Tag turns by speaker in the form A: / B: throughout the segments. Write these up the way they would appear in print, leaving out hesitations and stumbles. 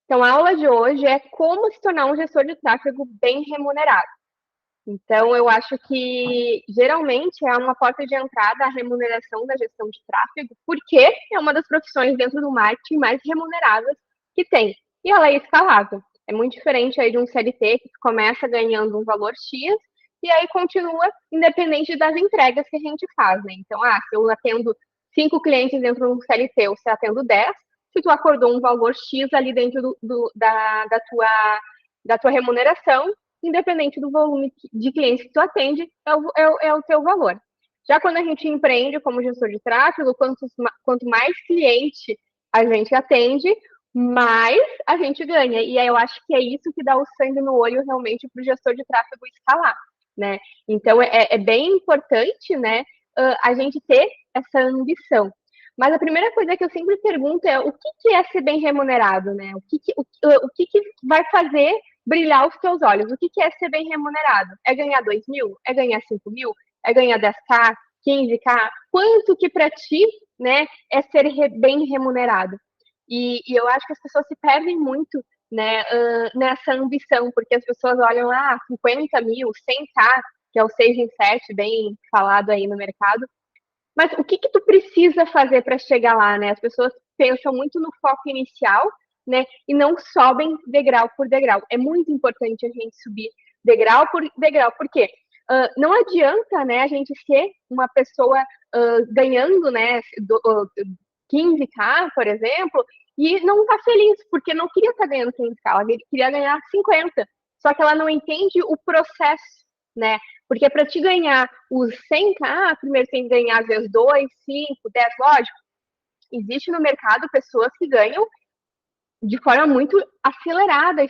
A: Então, a aula de hoje é como se tornar um gestor de tráfego bem remunerado. Então, eu acho que geralmente é uma porta de entrada a remuneração da gestão de tráfego, porque é uma das profissões dentro do marketing mais remuneradas que tem. E ela é escalável. É muito diferente aí de um CLT que começa ganhando um valor X e aí continua independente das entregas que a gente faz, né? Então, se eu atendo 5 clientes dentro de um CLT ou se eu atendo 10, se tu acordou um valor X ali dentro da tua remuneração, independente do volume de clientes que tu atende, é o teu valor. Já quando a gente empreende como gestor de tráfego, quanto mais cliente a gente atende, mais a gente ganha. E aí eu acho que é isso que dá o sangue no olho realmente para o gestor de tráfego escalar, né? Então é bem importante, né, a gente ter essa ambição. Mas a primeira coisa que eu sempre pergunto é o que é ser bem remunerado, né? O que vai fazer brilhar os teus olhos? O que é ser bem remunerado? É ganhar 2 mil? É ganhar 5 mil? É ganhar 10K? 15K? Quanto que para ti, né, é ser bem remunerado? E eu acho que as pessoas se perdem muito, né, nessa ambição, porque as pessoas olham 50 mil, 100K, que é o 6 em 7, bem falado aí no mercado, mas o que tu precisa fazer para chegar lá, né? As pessoas pensam muito no foco inicial, né? E não sobem degrau por degrau. É muito importante a gente subir degrau por degrau, porque não adianta, né, a gente ser uma pessoa ganhando, né, 15K, por exemplo, e não tá feliz, porque não queria estar ganhando 15K, ela queria ganhar 50. Só que ela não entende o processo, né? Porque para te ganhar os 100K, primeiro tem que ganhar às vezes 2, 5, 10, lógico. Existe no mercado pessoas que ganham de forma muito acelerada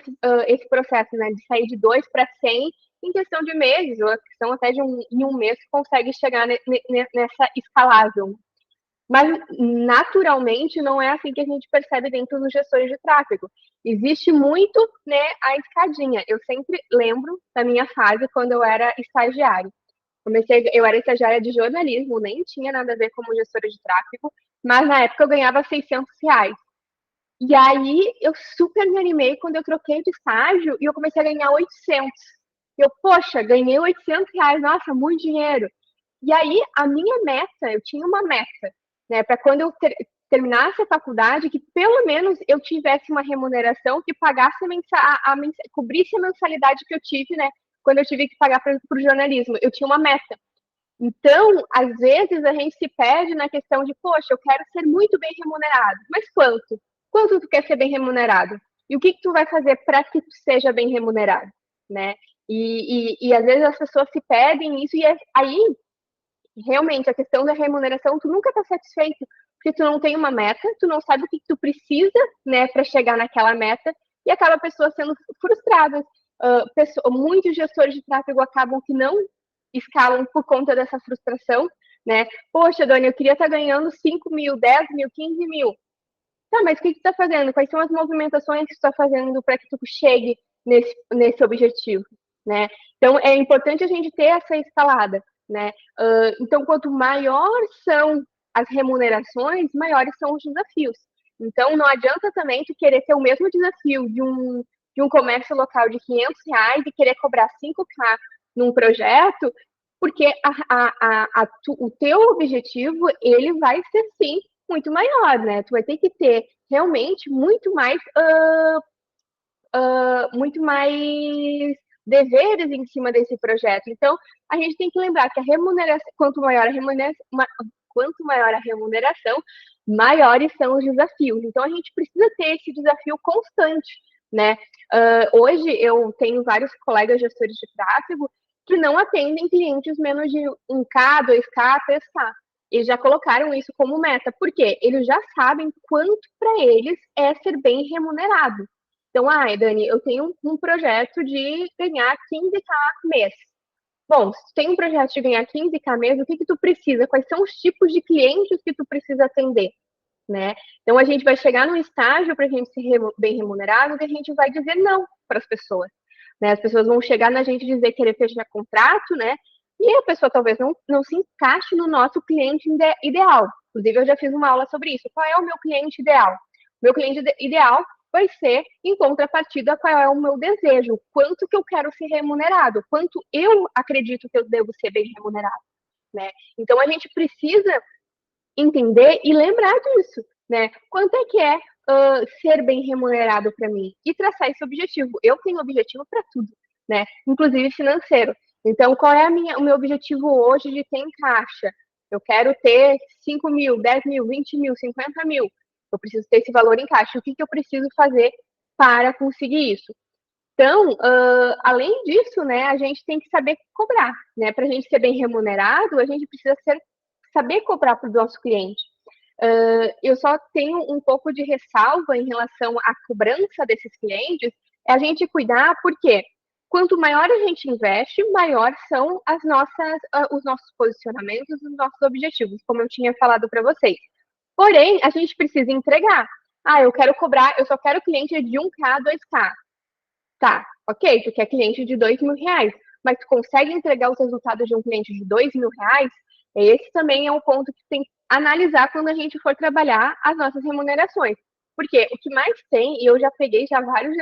A: esse processo, né? De sair de 2 para 100 em questão de meses, ou questão até em um mês consegue chegar nessa escalável. Mas, naturalmente, não é assim que a gente percebe dentro dos gestores de tráfego. Existe muito, né, a escadinha. Eu sempre lembro da minha fase quando eu era estagiária. Eu era estagiária de jornalismo, nem tinha nada a ver como gestora de tráfego, mas na época eu ganhava R$ 600. E aí eu super me animei quando eu troquei de estágio e eu comecei a ganhar 800. Eu, poxa, ganhei R$ 800, nossa, muito dinheiro. E aí a minha meta, eu tinha uma meta, né, para quando eu terminasse a faculdade, que pelo menos eu tivesse uma remuneração que pagasse cobrisse a mensalidade que eu tive, né, quando eu tive que pagar para o jornalismo. Eu tinha uma meta. Então, às vezes a gente se perde na questão de, poxa, eu quero ser muito bem remunerado. Mas quanto? Quanto tu quer ser bem remunerado? E o que tu vai fazer para que tu seja bem remunerado, né? E às vezes as pessoas se perdem nisso e aí, realmente, a questão da remuneração, tu nunca tá satisfeito, porque tu não tem uma meta, tu não sabe o que tu precisa, né, para chegar naquela meta, e acaba a pessoa sendo frustrada. Muitos gestores de tráfego acabam que não escalam por conta dessa frustração, né? Poxa, Dani, eu queria estar ganhando 5 mil, 10 mil, 15 mil. Tá, mas o que tu tá fazendo? Quais são as movimentações que tu tá fazendo para que tu chegue nesse objetivo, né? Então, é importante a gente ter essa escalada, né? Então, quanto maior são as remunerações, maiores são os desafios. Então, não adianta também tu querer ter o mesmo desafio de um comércio local de R$ 500 e querer cobrar 5K num projeto, porque o teu objetivo, ele vai ser, sim, muito maior, né? Tu vai ter que ter realmente muito mais deveres em cima desse projeto. Então, a gente tem que lembrar que a remuneração, quanto maior a remuneração, maiores são os desafios. Então, a gente precisa ter esse desafio constante, né? Hoje, eu tenho vários colegas gestores de tráfego que não atendem clientes menos de 1K, 2K, 3K. Eles já colocaram isso como meta. Por quê? Eles já sabem quanto para eles é ser bem remunerado. Então, Dani, eu tenho um projeto de ganhar 15K mês. Bom, se tu tem um projeto de ganhar 15K mês, o que tu precisa? Quais são os tipos de clientes que tu precisa atender, né? Então, a gente vai chegar num estágio para a gente ser bem remunerado que a gente vai dizer não para as pessoas, né? As pessoas vão chegar na gente e dizer querer fechar contrato, né? E a pessoa talvez não se encaixe no nosso cliente ideal. Inclusive, eu já fiz uma aula sobre isso. Qual é o meu cliente ideal? Meu cliente ideal, vai ser, em contrapartida, qual é o meu desejo, quanto que eu quero ser remunerado, quanto eu acredito que eu devo ser bem remunerado, né? Então, a gente precisa entender e lembrar disso, né? Quanto é que é ser bem remunerado para mim? E traçar esse objetivo. Eu tenho objetivo para tudo, né? Inclusive financeiro. Então, qual é o meu objetivo hoje de ter em caixa? Eu quero ter 5 mil, 10 mil, 20 mil, 50 mil. Eu preciso ter esse valor em caixa. O que eu preciso fazer para conseguir isso? Então, além disso, né, a gente tem que saber cobrar, né? Para a gente ser bem remunerado, a gente precisa saber cobrar para o nosso cliente. Eu só tenho um pouco de ressalva em relação à cobrança desses clientes, é a gente cuidar, porque quanto maior a gente investe, maior são os nossos posicionamentos, os nossos objetivos, como eu tinha falado para vocês. Porém, a gente precisa entregar. Eu quero cobrar, eu só quero cliente de 1K, 2K. Tá, ok, tu quer cliente de R$ 2.000, mas tu consegue entregar os resultados de um cliente de R$ 2.000? Esse também é um ponto que tem que analisar quando a gente for trabalhar as nossas remunerações. Porque o que mais tem, e eu já peguei vários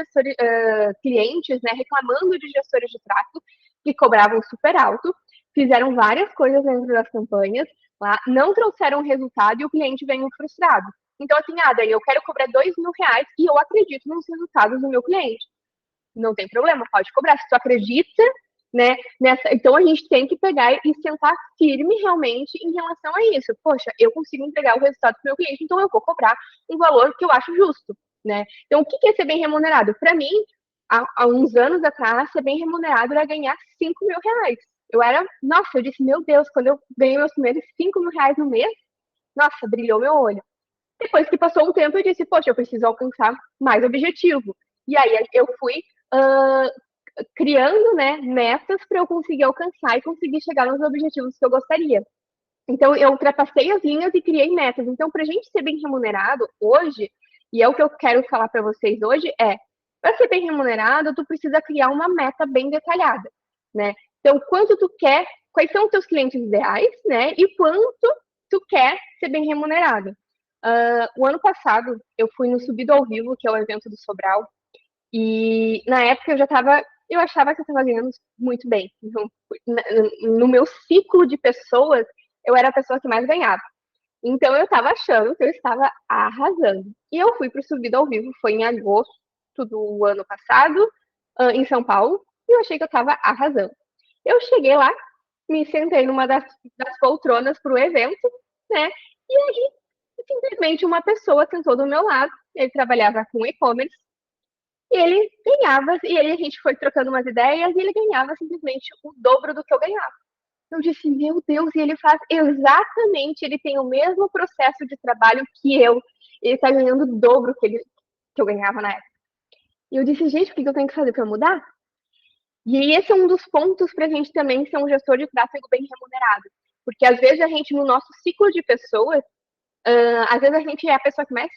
A: clientes, né, reclamando de gestores de tráfego que cobravam super alto, fizeram várias coisas dentro das campanhas, lá, não trouxeram resultado e o cliente veio frustrado. Então, assim, daí eu quero cobrar R$ 2.000 e eu acredito nos resultados do meu cliente. Não tem problema, pode cobrar. Se tu acredita, né, então a gente tem que pegar e sentar firme realmente em relação a isso. Poxa, eu consigo entregar o resultado para o meu cliente, então eu vou cobrar um valor que eu acho justo, né? Então, o que é ser bem remunerado? Para mim, há uns anos atrás, ser bem remunerado era ganhar R$ 5.000. Eu disse, meu Deus, quando eu ganhei meus primeiros R$ 5.000 no mês, nossa, brilhou meu olho. Depois que passou um tempo, eu disse, poxa, eu preciso alcançar mais objetivo. E aí eu fui criando, né, metas para eu conseguir alcançar e conseguir chegar nos objetivos que eu gostaria. Então, eu ultrapassei as linhas e criei metas. Então, para a gente ser bem remunerado hoje, e é o que eu quero falar para vocês hoje, para ser bem remunerado, tu precisa criar uma meta bem detalhada, né? Então, quanto tu quer, quais são os teus clientes ideais, né? E quanto tu quer ser bem remunerado. O ano passado, eu fui no Subido ao Vivo, que é o evento do Sobral, e na época eu achava que eu estava ganhando muito bem. Então, no meu ciclo de pessoas, eu era a pessoa que mais ganhava. Então, eu estava achando que eu estava arrasando. E eu fui para o Subido ao Vivo, foi em agosto do ano passado, em São Paulo, e eu achei que eu estava arrasando. Eu cheguei lá, me sentei numa das poltronas para o evento, né? E aí, simplesmente uma pessoa sentou do meu lado, ele trabalhava com e-commerce, e ele ganhava, e aí a gente foi trocando umas ideias, e ele ganhava simplesmente o dobro do que eu ganhava. Eu disse, meu Deus, e ele faz exatamente, ele tem o mesmo processo de trabalho que eu, ele tá ganhando o dobro que eu ganhava na época. E eu disse, gente, o que eu tenho que fazer para mudar? E esse é um dos pontos para a gente também ser um gestor de tráfego bem remunerado. Porque às vezes a gente, no nosso ciclo de pessoas, às vezes a gente é a pessoa que mais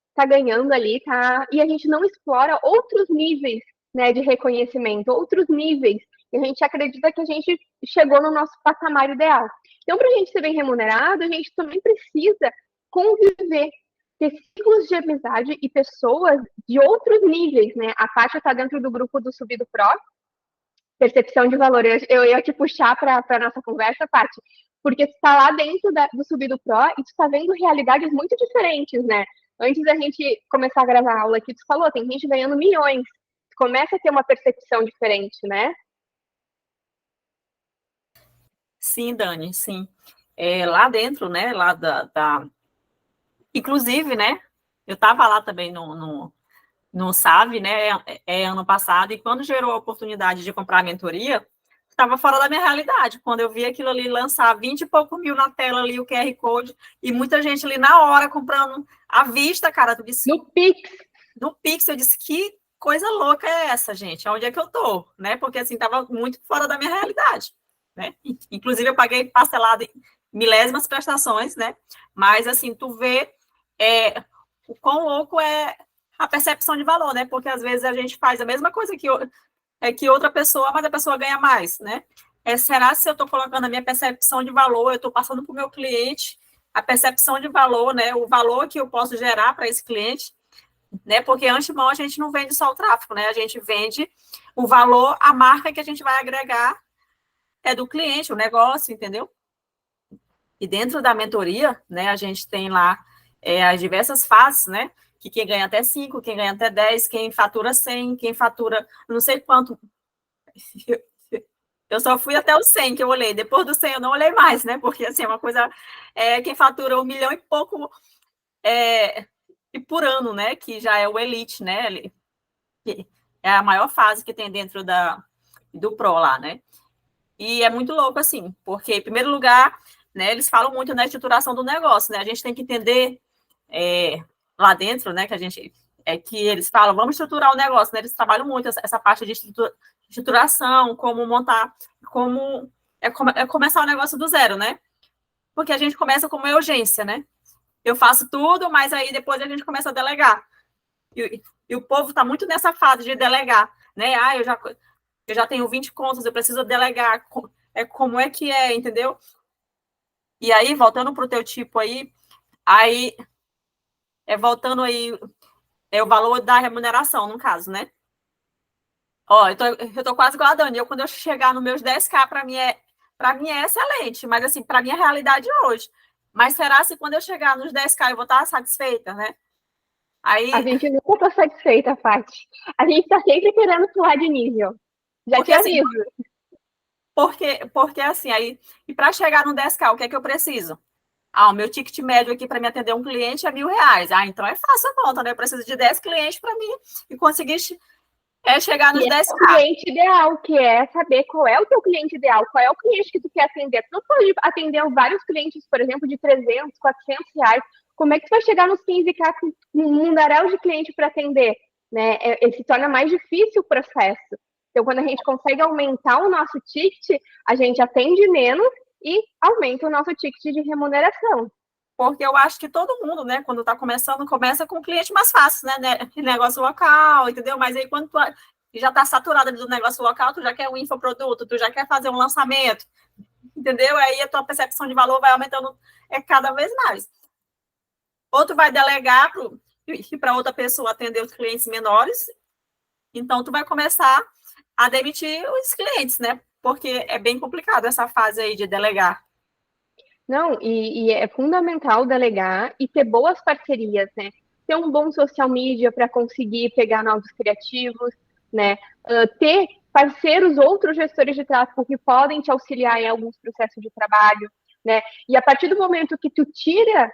A: está ganhando ali, tá? E a gente não explora outros níveis, né, de reconhecimento, outros níveis. E a gente acredita que a gente chegou no nosso patamar ideal. Então, para a gente ser bem remunerado, a gente também precisa conviver, ter ciclos de amizade e pessoas de outros níveis, né? A Paty está dentro do grupo do Subido Pro, percepção de valor. Eu ia te puxar para a nossa conversa, Paty, porque tu está lá dentro do Subido Pro e tu está vendo realidades muito diferentes, né? Antes da gente começar a gravar a aula aqui, tu falou, tem gente ganhando milhões. Tu começa a ter uma percepção diferente, né?
B: Sim, Dani, sim. Lá dentro, né, Inclusive, né, eu estava lá também no SAV, né, ano passado, e quando gerou a oportunidade de comprar a mentoria, estava fora da minha realidade. Quando eu vi aquilo ali lançar 20 e pouco mil na tela ali, o QR Code, e muita gente ali na hora comprando à vista, cara, tu disse...
A: No Pix.
B: No Pix, eu disse, que coisa louca é essa, gente? Onde é que eu tô? Né? Porque, assim, estava muito fora da minha realidade, né? Inclusive, eu paguei parcelado em milésimas prestações, né? Mas, assim, tu vê o quão louco é a percepção de valor, né? Porque, às vezes, a gente faz a mesma coisa que outra pessoa, mas a pessoa ganha mais, né? Será se eu estou colocando a minha percepção de valor, eu estou passando para o meu cliente a percepção de valor, né? O valor que eu posso gerar para esse cliente, né? Porque antemão a gente não vende só o tráfego, né? A gente vende o valor, a marca que a gente vai agregar é do cliente, o negócio, entendeu? E dentro da mentoria, né, a gente tem lá as diversas fases, né? Que quem ganha até 5, quem ganha até 10, quem fatura 100, quem fatura não sei quanto. Eu só fui até o 100 que eu olhei. Depois do 100 eu não olhei mais, né? Porque, assim, é uma coisa... quem fatura 1 milhão e pouco e por ano, né? Que já é o Elite, né? É a maior fase que tem dentro do Pro lá, né? E é muito louco, assim, porque, em primeiro lugar, né, eles falam muito na estruturação do negócio, né? A gente tem que entender lá dentro, né, que eles falam, vamos estruturar o negócio, né? Eles trabalham muito essa parte de estruturação, como montar, como começar o negócio do zero, né? Porque a gente começa com uma urgência, né? Eu faço tudo, mas aí depois a gente começa a delegar. E o povo está muito nessa fase de delegar, né? Eu já tenho 20 contas, eu preciso delegar. Como é que é, entendeu? E aí, voltando para o teu tipo aí, voltando aí, o valor da remuneração, no caso, né? Ó, eu tô quase igual a Dani. Quando eu chegar nos meus 10K, para mim é excelente, mas assim, para minha realidade hoje. Mas será se quando eu chegar nos 10K eu vou estar satisfeita, né? Aí,
A: A gente nunca está satisfeita, Paty. A gente está sempre querendo pular de nível. Já
B: porque,
A: te
B: assim,
A: aviso.
B: porque assim, aí, e para chegar no 10K, o que é que eu preciso? Ah, o meu ticket médio aqui para me atender um cliente é R$ 1.000. Ah, então é fácil a conta, né? Eu preciso de 10 clientes para mim e conseguir chegar nos
A: E é
B: 10K.
A: o cliente ideal, que é saber qual é o teu cliente ideal, qual é o cliente que tu quer atender. Tu não pode atender vários clientes, por exemplo, de 300, R$ 400. Como é que tu vai chegar nos 15K com um mundaréu de cliente para atender? Né? Se torna mais difícil o processo. Então, quando a gente consegue aumentar o nosso ticket, a gente atende menos e aumenta o nosso ticket de remuneração.
B: Porque eu acho que todo mundo, né, quando está começando, começa com o cliente mais fácil, né? Negócio local, entendeu? Mas aí quando tu já está saturada do negócio local, tu já quer um infoproduto, tu já quer fazer um lançamento, entendeu? Aí a tua percepção de valor vai aumentando cada vez mais. Ou tu vai delegar para outra pessoa atender os clientes menores, então tu vai começar a demitir os clientes, né? Porque é bem complicado essa fase aí de delegar.
A: Não, e é fundamental delegar e ter boas parcerias, né? Ter um bom social media para conseguir pegar novos criativos, né? Ter parceiros, outros gestores de tráfego que podem te auxiliar em alguns processos de trabalho, né? E a partir do momento que tu tira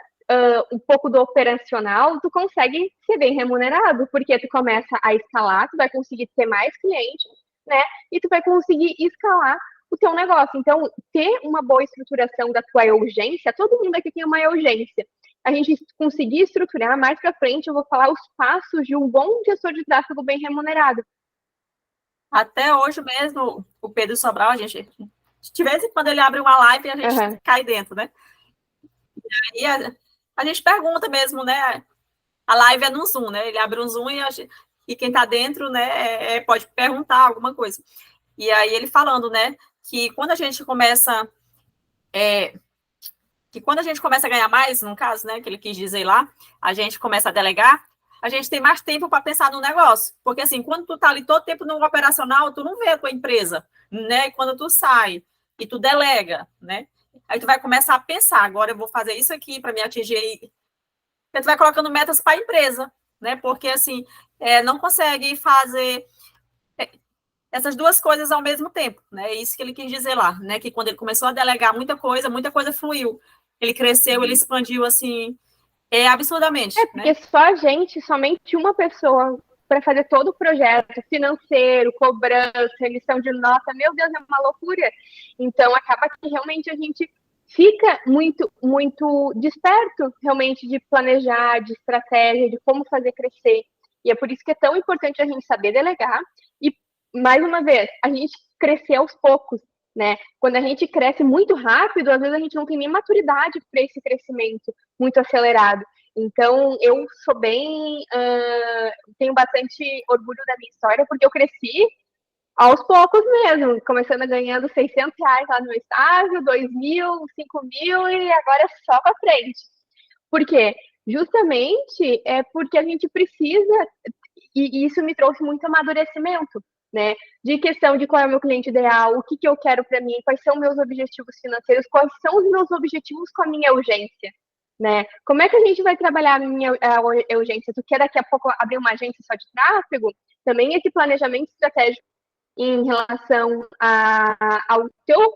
A: um pouco do operacional, tu consegue ser bem remunerado, porque tu começa a escalar, tu vai conseguir ter mais clientes, né? E tu vai conseguir escalar o teu negócio. Então, ter uma boa estruturação da tua urgência, todo mundo aqui tem uma urgência. A gente conseguir estruturar, mais para frente eu vou falar os passos de um bom gestor de tráfego bem remunerado.
B: Até hoje mesmo, o Pedro Sobral, de vez em quando ele abre uma live e a gente cai dentro, né? E a gente pergunta mesmo, né? A live é no Zoom, né? Ele abre um Zoom e quem tá dentro, né, pode perguntar alguma coisa. E aí ele falando, né, que quando a gente começa a ganhar mais, no caso, né, que ele quis dizer lá, a gente começa a delegar, a gente tem mais tempo para pensar no negócio. Porque, assim, quando tu tá ali todo tempo no operacional, tu não vê a tua empresa, né? E quando tu sai e tu delega, né? Aí tu vai começar a pensar, agora eu vou fazer isso aqui para me atingir. Aí tu vai colocando metas para a empresa, né? Porque, assim, não consegue fazer essas duas coisas ao mesmo tempo, né? É isso que ele quis dizer lá, né? Que quando ele começou a delegar muita coisa fluiu. Ele cresceu, ele expandiu, assim, absurdamente.
A: Porque
B: né?
A: só a gente, somente uma pessoa para fazer todo o projeto financeiro, cobrança, emissão de nota, meu Deus, é uma loucura. Então, acaba que realmente a gente fica muito, muito desperto, realmente, de planejar, de estratégia, de como fazer crescer. E é por isso que é tão importante a gente saber delegar e, mais uma vez, a gente crescer aos poucos, né? Quando a gente cresce muito rápido, às vezes a gente não tem nem maturidade para esse crescimento muito acelerado. Então, eu sou bem. Tenho bastante orgulho da minha história, porque eu cresci aos poucos mesmo, começando ganhando R$ 600 lá no meu estágio, 2.000, 5.000 e agora é só para frente. Por quê? justamente porque a gente precisa, e isso me trouxe muito amadurecimento, né? De questão de qual é o meu cliente ideal, o que eu quero para mim, quais são meus objetivos financeiros, quais são os meus objetivos com a minha urgência, né? Como é que a gente vai trabalhar a urgência? Tu quer daqui a pouco abrir uma agência só de tráfego? Também esse planejamento estratégico em relação ao teu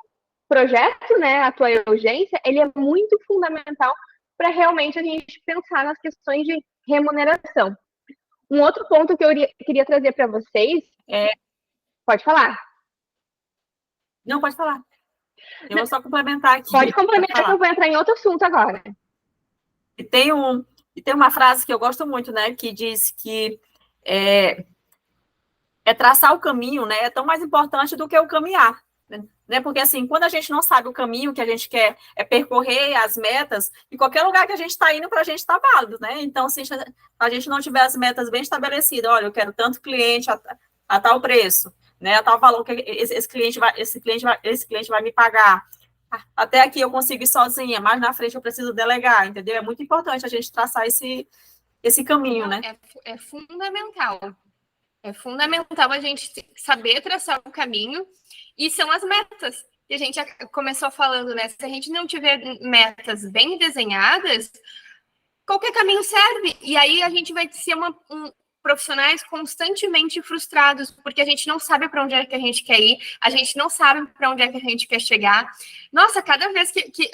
A: projeto, né, a tua urgência, ele é muito fundamental para realmente a gente pensar nas questões de remuneração. Um outro ponto que eu queria trazer para vocês Pode falar.
B: Não, pode falar. Eu vou só complementar aqui.
A: Pode complementar que eu vou entrar em outro assunto agora.
B: E tem uma frase que eu gosto muito, né, que diz que traçar o caminho, né, é tão mais importante do que o caminhar, né? Porque, assim, quando a gente não sabe o caminho que a gente quer percorrer, as metas, em qualquer lugar que a gente está indo, para a gente está válido, né? Então, se a gente não tiver as metas bem estabelecidas, olha, eu quero tanto cliente a tal preço, né, a tal valor que esse cliente vai me pagar. Até aqui eu consigo ir sozinha, mais na frente eu preciso delegar, entendeu? É muito importante a gente traçar esse caminho, né?
C: É fundamental. É fundamental a gente saber traçar o caminho, e são as metas que a gente começou falando, né? Se a gente não tiver metas bem desenhadas, qualquer caminho serve. E aí a gente vai ser profissionais constantemente frustrados, porque a gente não sabe para onde é que a gente quer ir, a gente não sabe para onde é que a gente quer chegar. Nossa, cada vez que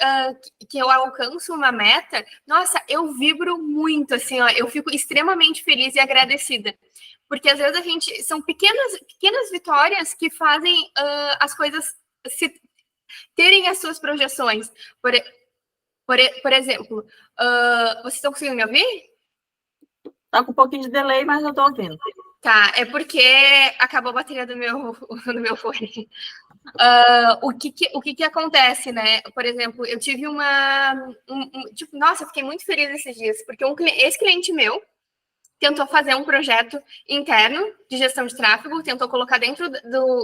C: eu alcanço uma meta, nossa, eu vibro muito, assim, ó, eu fico extremamente feliz e agradecida. Porque às vezes são pequenas vitórias que fazem as coisas terem as suas projeções. Por exemplo, vocês estão conseguindo me ouvir?
B: Tá com um pouquinho de delay, mas eu tô ouvindo.
C: Tá, é porque acabou a bateria do meu fone. O que acontece, né? Por exemplo, eu tive nossa, eu fiquei muito feliz esses dias, porque esse cliente meu tentou fazer um projeto interno de gestão de tráfego, tentou colocar dentro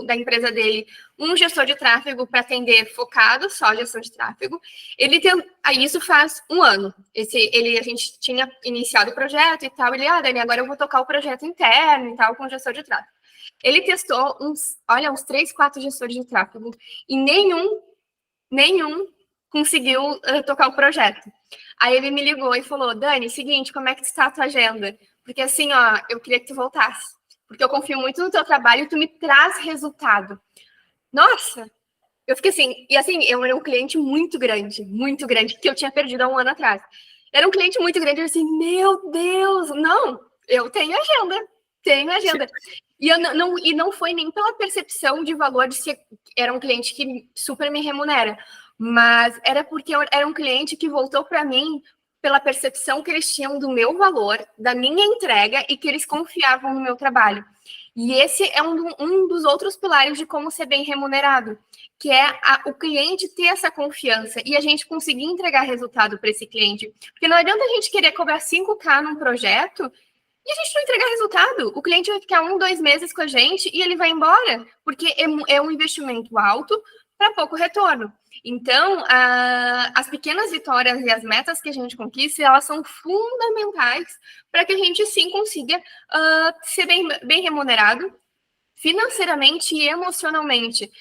C: da empresa dele um gestor de tráfego para atender focado só gestão de tráfego. Isso faz um ano. A gente tinha iniciado o projeto e tal. Dani, agora eu vou tocar o projeto interno e tal com o gestor de tráfego. Ele testou uns 3, 4 gestores de tráfego e nenhum conseguiu tocar o projeto. Aí ele me ligou e falou: Dani, seguinte, como é que está a tua agenda? Porque assim, ó, eu queria que tu voltasse, porque eu confio muito no teu trabalho e tu me traz resultado. Nossa, eu fiquei assim, e assim, eu era um cliente muito grande, que eu tinha perdido há um ano atrás. Era um cliente muito grande, eu assim, meu Deus, não, eu tenho agenda. E não foi nem pela percepção de valor de ser, era um cliente que super me remunera, mas era porque era um cliente que voltou para mim pela percepção que eles tinham do meu valor, da minha entrega e que eles confiavam no meu trabalho. E esse é um dos outros pilares de como ser bem remunerado, que é o cliente ter essa confiança e a gente conseguir entregar resultado para esse cliente. Porque não adianta a gente querer cobrar 5K num projeto e a gente não entregar resultado. O cliente vai ficar 1, 2 meses com a gente e ele vai embora, porque é um investimento alto para pouco retorno. Então, as pequenas vitórias e as metas que a gente conquista, elas são fundamentais para que a gente, sim, consiga ser bem remunerado financeiramente e emocionalmente.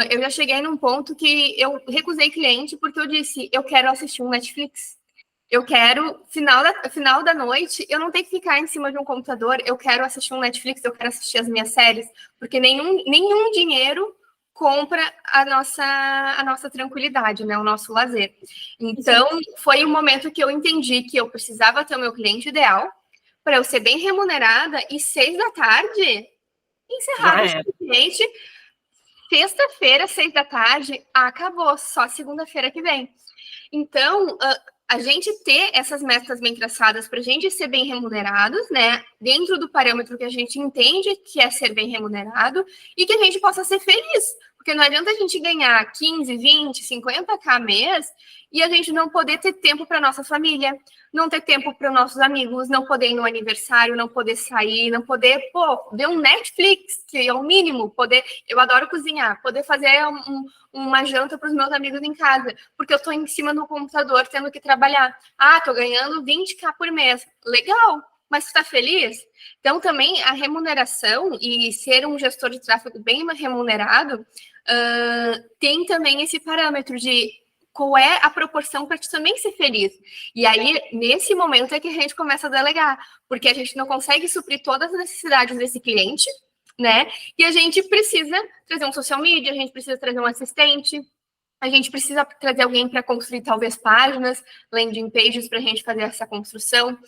C: Eu já cheguei num ponto que eu recusei cliente porque eu disse, eu quero assistir um Netflix. Eu quero, final da noite, eu não tenho que ficar em cima de um computador, eu quero assistir um Netflix, eu quero assistir as minhas séries, porque nenhum dinheiro compra a nossa tranquilidade, né? O nosso lazer. Então, foi o momento que eu entendi que eu precisava ter o meu cliente ideal para eu ser bem remunerada e 6 da tarde encerrar o cliente. Sexta-feira, 6 da tarde, acabou. Só segunda-feira que vem. Então, a gente ter essas metas bem traçadas para a gente ser bem remunerados, né? Dentro do parâmetro que a gente entende que é ser bem remunerado e que a gente possa ser feliz. Porque Porque não adianta a gente ganhar 15, 20, 50k mês e a gente não poder ter tempo para nossa família, não ter tempo para os nossos amigos, não poder ir no aniversário, não poder sair, não poder, ver um Netflix, que é o mínimo, poder, eu adoro cozinhar, poder fazer uma janta para os meus amigos em casa, porque eu estou em cima do computador tendo que trabalhar. Ah, estou ganhando 20k por mês. Legal, mas tu está feliz? Então, também a remuneração e ser um gestor de tráfego bem remunerado tem também esse parâmetro de qual é a proporção para te também ser feliz. E aí, nesse momento, é que a gente começa a delegar, porque a gente não consegue suprir todas as necessidades desse cliente, né? E a gente precisa trazer um social media, a gente precisa trazer um assistente, a gente precisa trazer alguém para construir, talvez, páginas, landing pages, para a gente fazer essa construção.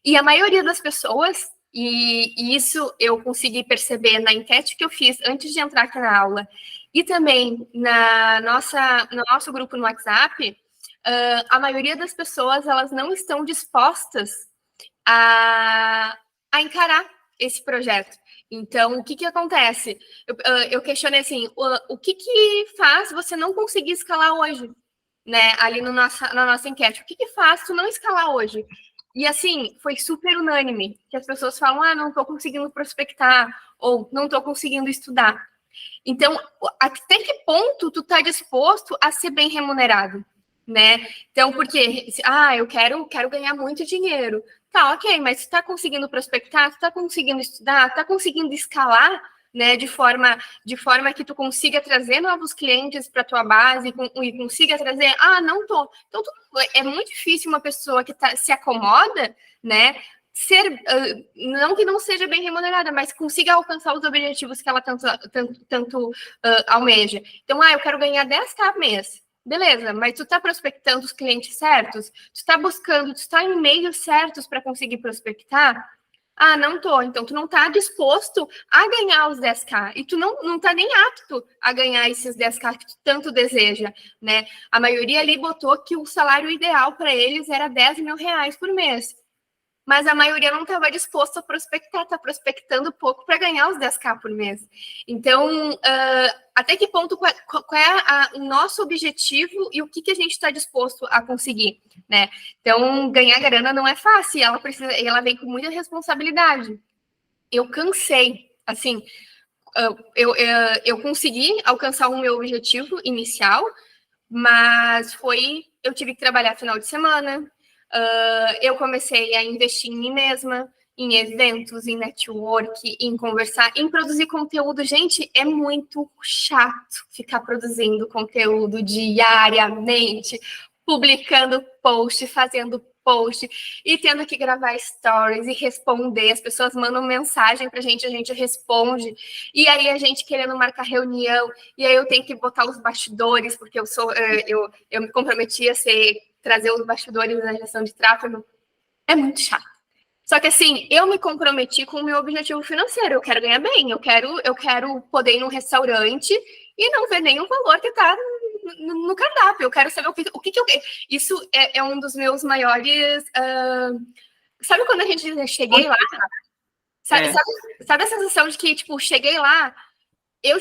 C: E a maioria das pessoas, e isso eu consegui perceber na enquete que eu fiz antes de entrar aqui na aula, e também no nosso grupo no WhatsApp, a maioria das pessoas, elas não estão dispostas a encarar esse projeto. Então, o que acontece? Eu questionei assim, o que faz você não conseguir escalar hoje? Né? Ali na nossa enquete, o que faz tu não escalar hoje? E assim, foi super unânime, que as pessoas falam, não estou conseguindo prospectar, ou não estou conseguindo estudar. Então, até que ponto tu está disposto a ser bem remunerado, né? Então, porque, eu quero ganhar muito dinheiro. Tá, ok, mas tu está conseguindo prospectar, tu está conseguindo estudar, está conseguindo escalar, né, de forma que tu consiga trazer novos clientes para tua base e consiga trazer, não tô. Então, é muito difícil uma pessoa que se acomoda, né, não que não seja bem remunerada, mas consiga alcançar os objetivos que ela tanto almeja. Então, eu quero ganhar 10k mês. Beleza, mas tu tá prospectando os clientes certos? Tu tá buscando, tu tá em meios certos para conseguir prospectar? Não tô. Então, tu não tá disposto a ganhar os 10k. E tu não tá nem apto a ganhar esses 10k que tu tanto deseja, né? A maioria ali botou que o salário ideal para eles era 10 mil reais por mês. Mas a maioria não estava disposta a prospectar, está prospectando pouco para ganhar os 10k por mês. Então, até que ponto, qual é o nosso objetivo e o que a gente está disposto a conseguir, né? Então, ganhar grana não é fácil, ela vem com muita responsabilidade. Eu cansei, assim, eu consegui alcançar o meu objetivo inicial, mas eu tive que trabalhar final de semana. Eu comecei a investir em mim mesma, em eventos, em network, em conversar, em produzir conteúdo. Gente, é muito chato ficar produzindo conteúdo diariamente, publicando post, fazendo post e tendo que gravar stories e responder. As pessoas mandam mensagem pra gente, a gente responde. E aí a gente querendo marcar reunião, e aí eu tenho que botar os bastidores, porque eu me comprometi a trazer os bastidores da gestão de tráfego. É muito chato. Só que assim, eu me comprometi com o meu objetivo financeiro. Eu quero ganhar bem, eu quero poder ir num restaurante e não ver nenhum valor que está no cardápio. Eu quero saber o que eu quero. Isso é um dos meus maiores. Sabe quando a gente cheguei lá? Sabe a sensação de que, tipo, cheguei lá? Eu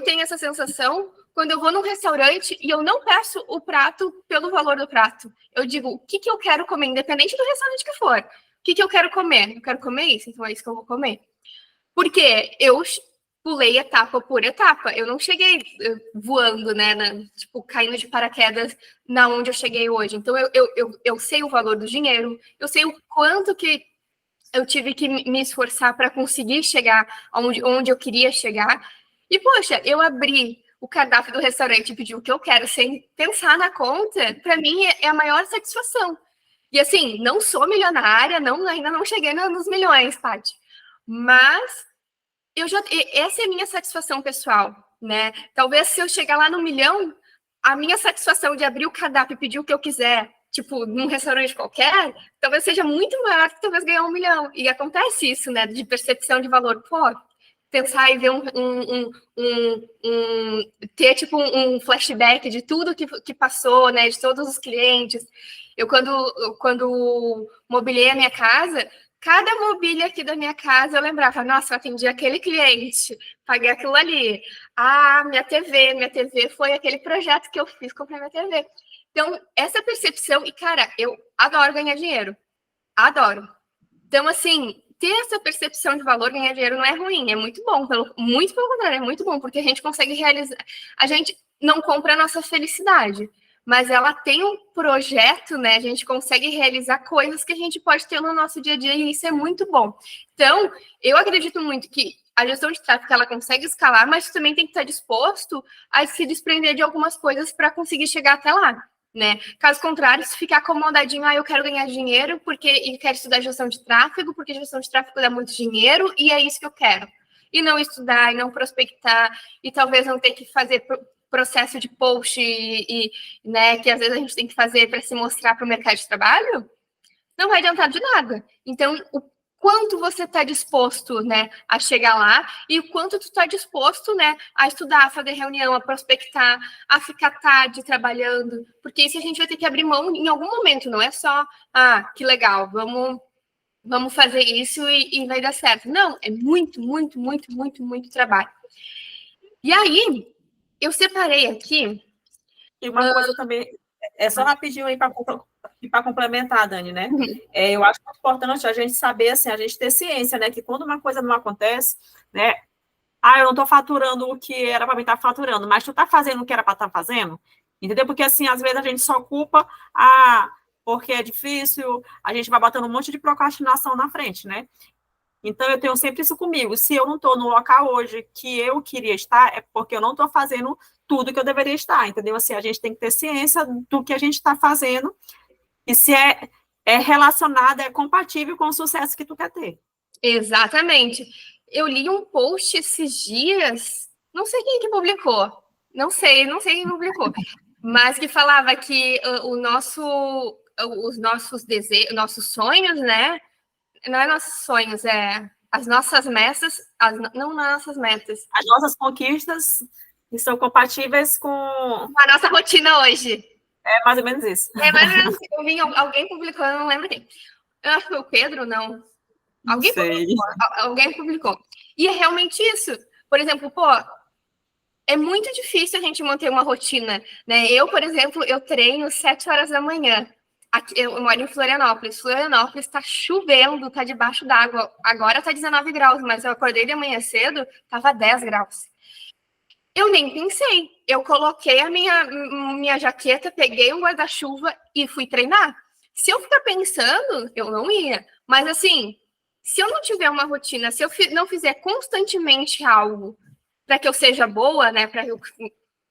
C: tenho essa sensação quando eu vou num restaurante e eu não peço o prato pelo valor do prato. Eu digo, o que eu quero comer, independente do restaurante que for. O que eu quero comer? Eu quero comer isso, então é isso que eu vou comer. Porque eu pulei etapa por etapa. Eu não cheguei voando, né? Tipo, caindo de paraquedas na onde eu cheguei hoje. Então, eu sei o valor do dinheiro, eu sei o quanto que eu tive que me esforçar para conseguir chegar onde eu queria chegar. E, poxa, eu abri o cardápio do restaurante e pedi o que eu quero sem pensar na conta, para mim é a maior satisfação. E assim, não sou milionária, ainda não cheguei nos milhões, Paty. Mas essa é a minha satisfação pessoal, né? Talvez se eu chegar lá no milhão, a minha satisfação de abrir o cardápio e pedir o que eu quiser, tipo, num restaurante qualquer, talvez seja muito maior que talvez ganhar 1 milhão. E acontece isso, né? De percepção de valor. Pô, pensar e ver ter tipo um flashback de tudo que passou, né? De todos os clientes. Eu, quando mobiliei a minha casa, Cada mobília aqui da minha casa, eu lembrava, nossa, eu atendi aquele cliente, paguei aquilo ali. Ah, minha TV foi aquele projeto que eu fiz, comprei minha TV. Então, essa percepção, e cara, eu adoro ganhar dinheiro. Adoro. Então, assim, ter essa percepção de valor, ganhar dinheiro não é ruim, é muito bom. Muito pelo contrário, é muito bom, porque a gente consegue realizar. A gente não compra a nossa felicidade, mas ela tem um projeto, né? A gente consegue realizar coisas que a gente pode ter no nosso dia a dia, e isso é muito bom. Então, eu acredito muito que a gestão de tráfego ela consegue escalar, mas também tem que estar disposto a se desprender de algumas coisas para conseguir chegar até lá. Né? Caso contrário, se ficar acomodadinho, eu quero ganhar dinheiro e quero estudar gestão de tráfego, porque gestão de tráfego dá muito dinheiro e é isso que eu quero. E não estudar, e não prospectar, e talvez não ter que fazer processo de post, né, que às vezes a gente tem que fazer para se mostrar para o mercado de trabalho, não vai adiantar de nada. Então, o quanto você está disposto, né, a chegar lá e o quanto tu está disposto, né, a estudar, a fazer reunião, a prospectar, a ficar tarde trabalhando, porque isso a gente vai ter que abrir mão em algum momento, não é só, que legal, vamos fazer isso e vai dar certo. Não, é muito, muito, muito, muito, muito trabalho. E aí, eu separei aqui...
B: E uma coisa também, só rapidinho aí para complementar, Dani, né? Eu acho muito importante a gente saber, assim, a gente ter ciência, né? Que quando uma coisa não acontece, né? Eu não estou faturando o que era para mim estar faturando, mas tu está fazendo o que era para estar fazendo, entendeu? Porque, assim, às vezes a gente só culpa, porque é difícil, a gente vai botando um monte de procrastinação na frente, né? Então, eu tenho sempre isso comigo. Se eu não estou no local hoje que eu queria estar, é porque eu não estou fazendo tudo que eu deveria estar, entendeu? Assim, a gente tem que ter ciência do que a gente está fazendo e se é relacionado, é compatível com o sucesso que tu quer ter.
C: Exatamente. Eu li um post esses dias, não sei quem que publicou, não sei quem publicou, mas que falava que os nossos desejos, nossos sonhos, né? Não é nossos sonhos, é as nossas metas, não nossas metas.
B: As nossas conquistas são compatíveis com
C: a nossa rotina hoje.
B: É mais ou menos isso.
C: É mais ou menos, eu vi alguém publicou, eu não lembro quem. Eu acho que foi o Pedro, não. Alguém publicou. E é realmente isso. Por exemplo, é muito difícil a gente manter uma rotina, né? Eu, por exemplo, eu treino 7 horas da manhã. Aqui, eu moro em Florianópolis. Florianópolis está chovendo, está debaixo d'água. Agora está 19 graus, mas eu acordei de manhã cedo, estava 10 graus. Eu nem pensei. Eu coloquei a minha jaqueta, peguei um guarda-chuva e fui treinar. Se eu ficar pensando, eu não ia. Mas, assim, se eu não tiver uma rotina, se eu não fizer constantemente algo para que eu seja boa, né?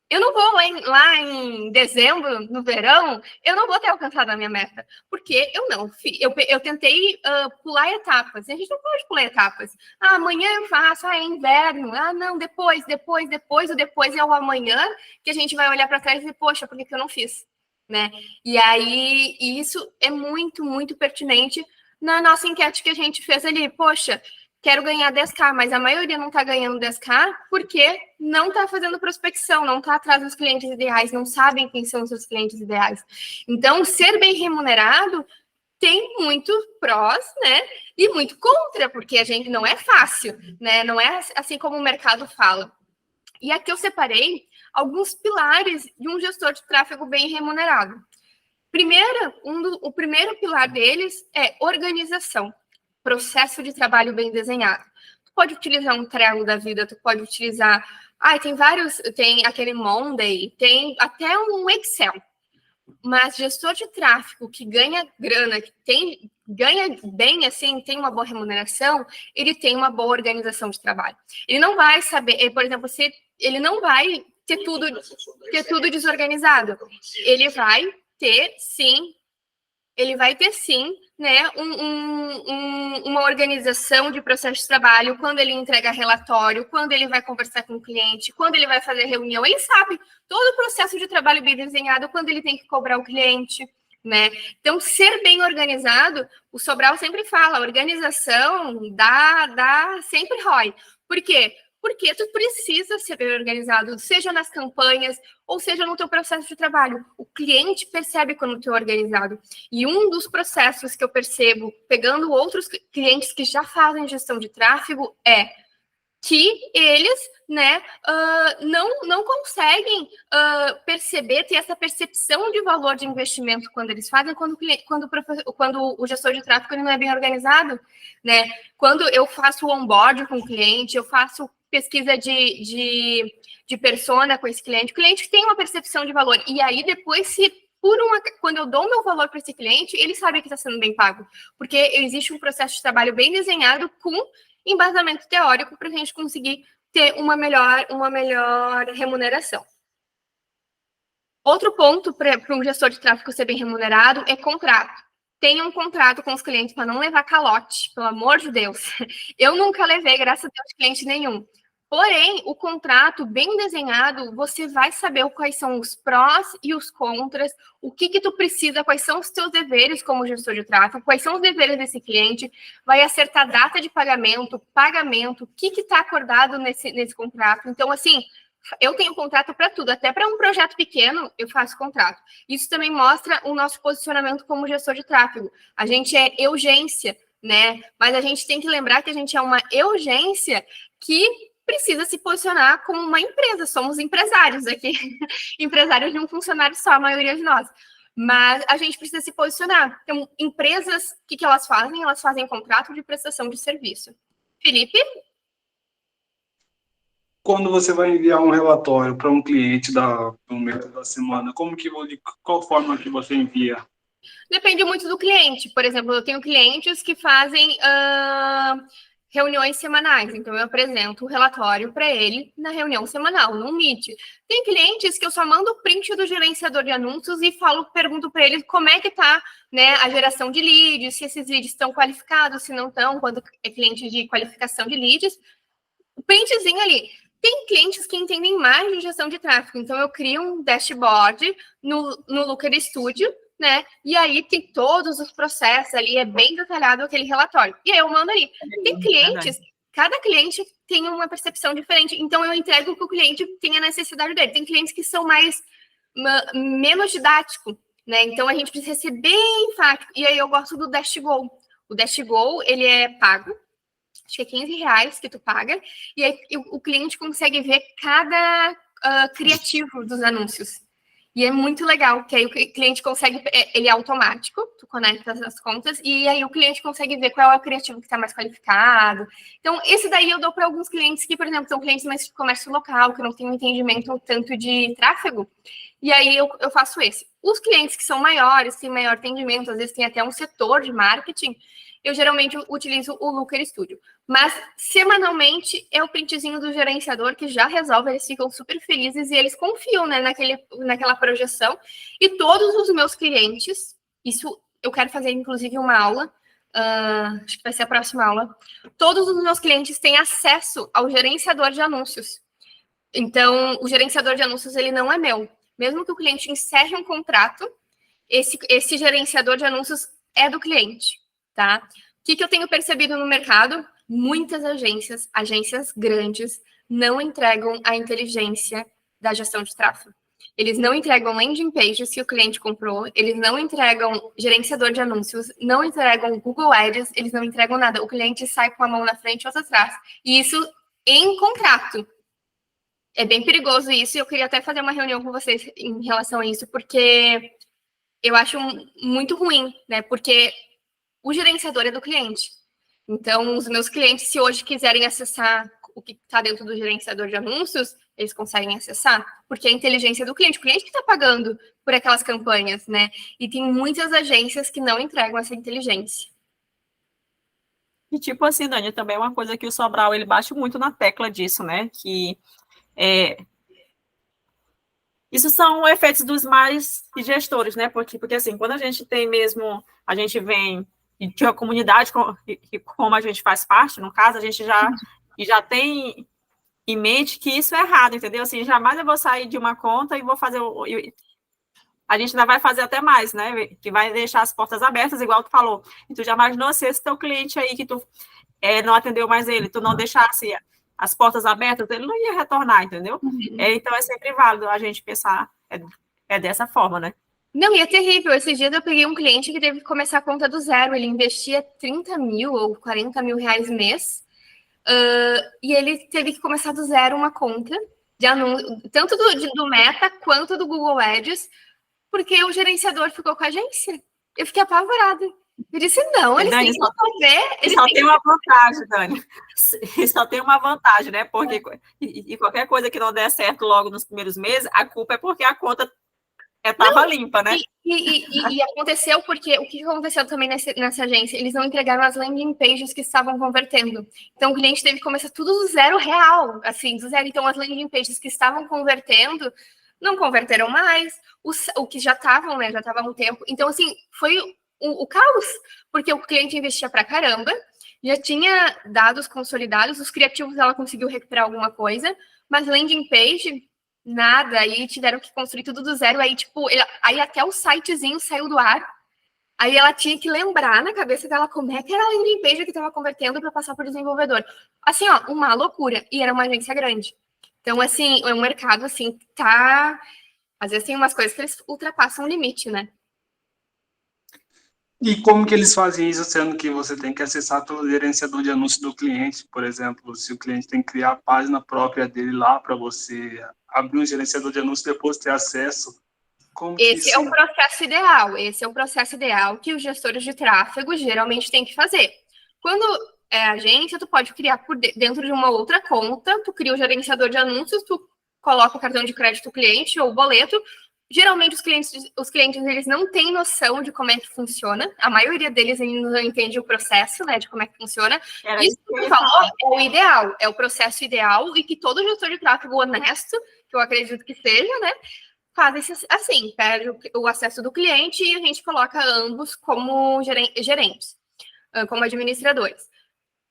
C: Eu não vou lá em dezembro, no verão, eu não vou ter alcançado a minha meta, porque eu não fiz. Eu tentei pular etapas, e a gente não pode pular etapas. Amanhã eu faço, é inverno, não, depois é o amanhã que a gente vai olhar para trás e dizer, poxa, por que eu não fiz? Né? E aí, isso é muito, muito pertinente na nossa enquete que a gente fez ali. Poxa, quero ganhar 10K, mas a maioria não está ganhando 10K porque não está fazendo prospecção, não está atrás dos clientes ideais, não sabem quem são os seus clientes ideais. Então, ser bem remunerado tem muito prós, né? E muito contra, porque a gente não é fácil, né? Não é assim como o mercado fala. E aqui eu separei alguns pilares de um gestor de tráfego bem remunerado. O primeiro pilar deles é organização. Processo de trabalho bem desenhado. Tu pode utilizar um Trello da vida, tu pode utilizar... tem vários... Tem aquele Monday, tem até um Excel. Mas gestor de tráfego que ganha grana, ganha bem, assim, tem uma boa remuneração, ele tem uma boa organização de trabalho. Ele não vai saber... Por exemplo, ele não vai ter tudo desorganizado. Ele vai ter, sim, né, uma organização de processo de trabalho, quando ele entrega relatório, quando ele vai conversar com o cliente, quando ele vai fazer reunião, ele sabe todo o processo de trabalho bem desenhado, quando ele tem que cobrar o cliente, né? Então, ser bem organizado, o Sobral sempre fala, organização dá sempre ROI. Por quê? Porque tu precisa ser bem organizado, seja nas campanhas ou seja no teu processo de trabalho. O cliente percebe quando tu é organizado. E um dos processos que eu percebo, pegando outros clientes que já fazem gestão de tráfego, é que eles, né, não conseguem perceber, ter essa percepção de valor de investimento quando eles fazem, quando o gestor de tráfego ele não é bem organizado, né? Quando eu faço o onboard com o cliente, eu faço pesquisa de persona com esse cliente, o cliente tem uma percepção de valor, e aí depois, quando eu dou meu valor para esse cliente, ele sabe que está sendo bem pago, porque existe um processo de trabalho bem desenhado com embasamento teórico para a gente conseguir ter uma melhor remuneração. Outro ponto para um gestor de tráfego ser bem remunerado é contrato. Tenha um contrato com os clientes para não levar calote, pelo amor de Deus. Eu nunca levei, graças a Deus, cliente nenhum. Porém, o contrato bem desenhado, você vai saber quais são os prós e os contras, o que tu precisa, quais são os teus deveres como gestor de tráfego, quais são os deveres desse cliente, vai acertar data de pagamento, o que está acordado nesse contrato. Então, assim, eu tenho contrato para tudo, até para um projeto pequeno eu faço contrato. Isso também mostra o nosso posicionamento como gestor de tráfego. A gente é urgência, né? Mas a gente tem que lembrar que a gente é uma urgência que precisa se posicionar como uma empresa. Somos empresários aqui, empresários de um funcionário só, a maioria de nós. Mas a gente precisa se posicionar. Então, empresas, o que elas fazem? Elas fazem contrato de prestação de serviço. Felipe?
D: Quando você vai enviar um relatório para um cliente do mês da semana, qual forma que você envia?
C: Depende muito do cliente. Por exemplo, eu tenho clientes que fazem reuniões semanais, então eu apresento o relatório para ele na reunião semanal, no Meet. Tem clientes que eu só mando o print do gerenciador de anúncios e pergunto para ele como é que está, né, a geração de leads, se esses leads estão qualificados, se não estão, quando é cliente de qualificação de leads. O printzinho ali. Tem clientes que entendem mais de gestão de tráfego, então eu crio um dashboard no Looker Studio, né? E aí tem todos os processos ali, é bem detalhado aquele relatório. E aí eu mando ali. Tem clientes, cada cliente tem uma percepção diferente, então eu entrego o que o cliente tem a necessidade dele. Tem clientes que são menos didáticos, né? Então a gente precisa ser bem enfático. E aí eu gosto do DashGo. O DashGo, ele é pago, acho que é R$15 que tu paga, e aí o cliente consegue ver cada criativo dos anúncios. E é muito legal, que aí o cliente consegue, ele é automático, tu conecta as contas, e aí o cliente consegue ver qual é o criativo que está mais qualificado. Então, esse daí eu dou para alguns clientes que, por exemplo, são clientes mais de comércio local, que não tem um entendimento tanto de tráfego, e aí eu faço esse. Os clientes que são maiores, têm maior entendimento, às vezes tem até um setor de marketing, eu geralmente utilizo o Looker Studio. Mas, semanalmente, é o printzinho do gerenciador que já resolve, eles ficam super felizes e eles confiam, né, naquela projeção. E todos os meus clientes, isso eu quero fazer, inclusive, uma aula, acho que vai ser a próxima aula, todos os meus clientes têm acesso ao gerenciador de anúncios. Então, o gerenciador de anúncios, ele não é meu. Mesmo que o cliente encerre um contrato, esse gerenciador de anúncios é do cliente, tá? O que eu tenho percebido no mercado? Muitas agências grandes, não entregam a inteligência da gestão de tráfego. Eles não entregam landing pages que o cliente comprou, eles não entregam gerenciador de anúncios, não entregam Google Ads, eles não entregam nada. O cliente sai com a mão na frente e outra atrás. E isso em contrato. É bem perigoso isso, e eu queria até fazer uma reunião com vocês em relação a isso, porque eu acho muito ruim, né? Porque o gerenciador é do cliente. Então, os meus clientes, se hoje quiserem acessar o que está dentro do gerenciador de anúncios, eles conseguem acessar, porque é a inteligência do cliente. O cliente que está pagando por aquelas campanhas, né? E tem muitas agências que não entregam essa inteligência.
B: E tipo assim, Dani, também é uma coisa que o Sobral, ele bate muito na tecla disso, né? Que isso são efeitos dos mais gestores, né? Porque assim, quando a gente tem mesmo, a gente vem de uma comunidade como a gente faz parte, no caso, a gente já tem em mente que isso é errado, entendeu? Assim, jamais eu vou sair de uma conta e vou fazer a gente ainda vai fazer até mais, né? Que vai deixar as portas abertas, igual tu falou. E tu já imaginou se esse teu cliente aí que tu não atendeu mais ele, tu não deixasse as portas abertas, ele não ia retornar, entendeu? Então, é sempre válido a gente pensar dessa forma, né?
C: Não, e é terrível. Esses dias eu peguei um cliente que teve que começar a conta do zero. Ele investia 30 mil ou 40 mil reais mês. E ele teve que começar do zero uma conta de anúncio, tanto do Meta quanto do Google Ads, porque o gerenciador ficou com a agência. Eu fiquei apavorada. Eu disse, não, eles têm que fazer...
B: Só tem uma vantagem, Dani. Só tem uma vantagem, né? Porque e qualquer coisa que não der certo logo nos primeiros meses, a culpa é porque a conta estava limpa, né?
C: E aconteceu porque o que aconteceu também nessa agência? Eles não entregaram as landing pages que estavam convertendo. Então o cliente teve que começar tudo do zero real, assim, do zero. Então as landing pages que estavam convertendo não converteram mais, o que já estavam, né? Já estava há um tempo. Então, assim, foi o caos, porque o cliente investia pra caramba, já tinha dados consolidados, os criativos ela conseguiu recuperar alguma coisa, mas landing page, nada, aí tiveram que construir tudo do zero, aí, tipo, aí até o sitezinho saiu do ar, aí ela tinha que lembrar na cabeça dela como é que era a landing page que estava convertendo para passar por desenvolvedor. Assim, ó, uma loucura, e era uma agência grande. Então, assim, é um mercado, assim, tá... Às vezes tem umas coisas que eles ultrapassam o limite, né?
D: E como que eles fazem isso, sendo que você tem que acessar pelo gerenciador de anúncio do cliente, por exemplo, se o cliente tem que criar a página própria dele lá para você abrir um gerenciador de anúncio e depois ter acesso? Como que
C: Esse
D: isso...
C: é o processo ideal. Esse é o processo ideal que os gestores de tráfego geralmente têm que fazer. Quando é agência, tu pode criar por dentro de uma outra conta, tu cria o gerenciador de anúncios, tu coloca o cartão de crédito do cliente ou o boleto. Geralmente os clientes eles não têm noção de como é que funciona. A maioria deles ainda não entende o processo, né, de como é que funciona. Isso que você falou é o ideal, é o processo ideal e que todo gestor de tráfego honesto, que eu acredito que seja, né, faz assim, pede o acesso do cliente e a gente coloca ambos como gerentes, como administradores.